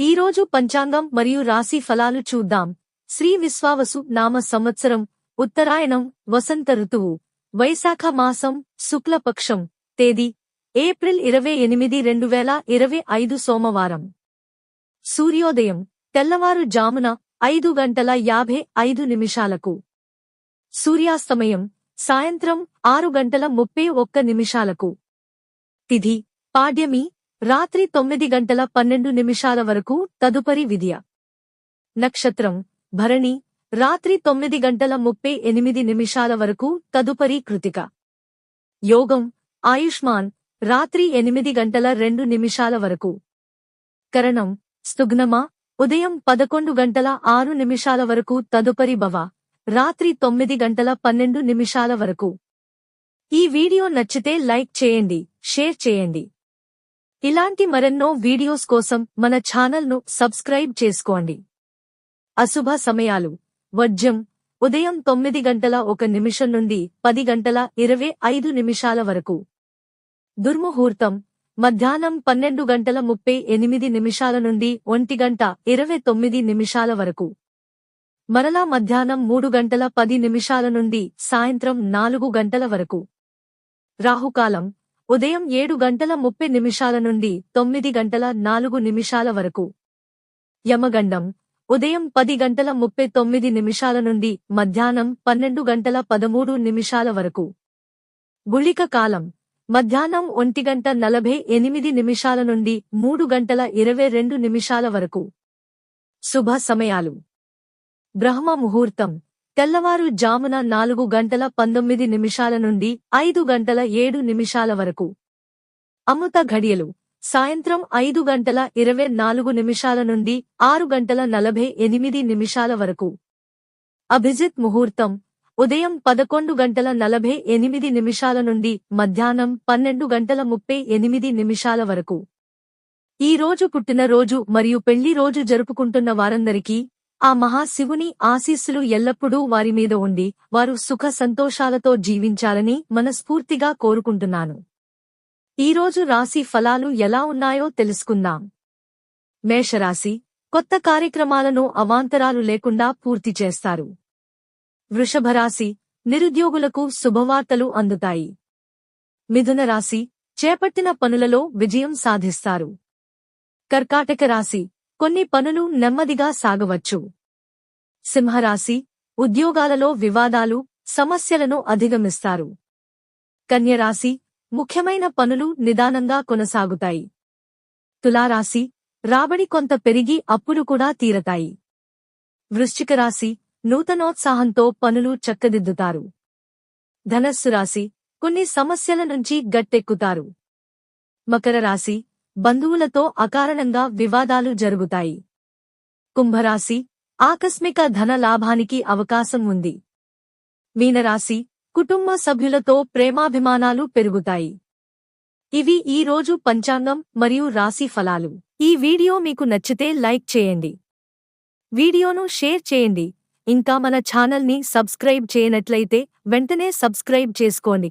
ఈరోజు పంచాంగం మరియు రాశి ఫలాలు చూద్దాం. శ్రీ విశ్వావసు నామ సంవత్సరం, ఉత్తరాయణం, వసంత ఋతువు, వైశాఖ మాసం, శుక్లపక్షం, తేదీ ఏప్రిల్ 28, 2025 సోమవారం. సూర్యోదయం తెల్లవారు జామున 5:55 సూర్యాస్తమయం సాయంత్రం 6:31 తిథి పాడ్యమి రాత్రి 9:12 వరకు తదుపరి విద్య. నక్షత్రం భరణి రాత్రి 9:38 వరకు తదుపరి కృతిక. యోగం ఆయుష్మాన్ రాత్రి 8:02 వరకు. కరణం స్తుగ్నమ ఉదయం 11:06 వరకు తదుపరి భవ రాత్రి 9:12 వరకు. ఈ వీడియో నచ్చితే లైక్ చేయండి, షేర్ చేయండి. ఇలాంటి మరెన్నో వీడియోస్ కోసం మన ఛానల్ను సబ్స్క్రైబ్ చేసుకోండి. అశుభ సమయాలు వర్జ్యం ఉదయం 9:01 నుండి 10:25 వరకు. దుర్ముహూర్తం మధ్యాహ్నం 12:38 నుండి 1:29 వరకు. మరలా మధ్యాహ్నం 3:10 నుండి సాయంత్రం 4 గంటల వరకు. రాహుకాలం ఉదయం 7:30 నుండి 9:04 వరకు. యమగండం ఉదయం 10:39 నుండి మధ్యాహ్నం 12:13 వరకు. గుళిక కాలం మధ్యాహ్నం 1:48 నుండి 3:22 వరకు. శుభ సమయాలు బ్రహ్మ ముహూర్తం తెల్లవారు జామున 4:19 నుండి 5:07 వరకు. అమృత ఘడియలు సాయంత్రం 5:24 నుండి 6:48 వరకు. అభిజిత్ ముహూర్తం ఉదయం 11:48 నుండి మధ్యాహ్నం 12:38 వరకు. ఈ రోజు పుట్టినరోజు మరియు పెళ్లి రోజు జరుపుకుంటున్న వారందరికీ ఆ మహాశివుని ఆశీస్సులు ఎల్లప్పుడూ వారి మీద ఉండి వారు సుఖ సంతోషాలతో జీవించాలని మనస్ఫూర్తిగా కోరుకుంటున్నాను. ఈరోజు రాశి ఫలాలు ఎలా ఉన్నాయో తెలుసుకుందాం. మేషరాశి కొత్త కార్యక్రమాలను అవాంతరాలు లేకుండా పూర్తి చేస్తారు. వృషభరాశి నిరుద్యోగులకు శుభవార్తలు అందుతాయి. మిథున రాశి చేపట్టిన పనులలో విజయం సాధిస్తారు. కర్కాటక రాశి కొన్ని పనులు నెమ్మదిగా సాగవచ్చు. సింహరాశి ఉద్యోగాలలో వివాదాలు, సమస్యలను అధిగమిస్తారు. కన్యరాశి ముఖ్యమైన పనులు నిదానంగా కొనసాగుతాయి. తులారాశి రాబడి కొంత పెరిగి అప్పులు కూడా తీరతాయి. వృశ్చిక రాశి నూతనోత్సాహంతో పనులు చక్కదిద్దుతారు. ధనస్సు రాశి కొన్ని సమస్యల నుంచి గట్టెక్కుతారు. మకర రాశి బంధువులతో అకారణంగా వివాదాలు జరుగుతాయి. కుంభరాశి ఆకస్మిక ధన లాభానికి అవకాశం ఉంది. మీనరాశి కుటుంబ సభ్యులతో ప్రేమాభిమానాలు పెరుగుతాయి. ఇవి ఈ రోజు పంచాంగం మరియు రాశి ఫలాలు. ఈ వీడియో మీకు నచ్చితే లైక్ చేయండి, వీడియోను షేర్ చేయండి. ఇంకా మన ఛానల్ని సబ్స్క్రైబ్ చేయనట్లయితే వెంటనే సబ్స్క్రైబ్ చేసుకోండి.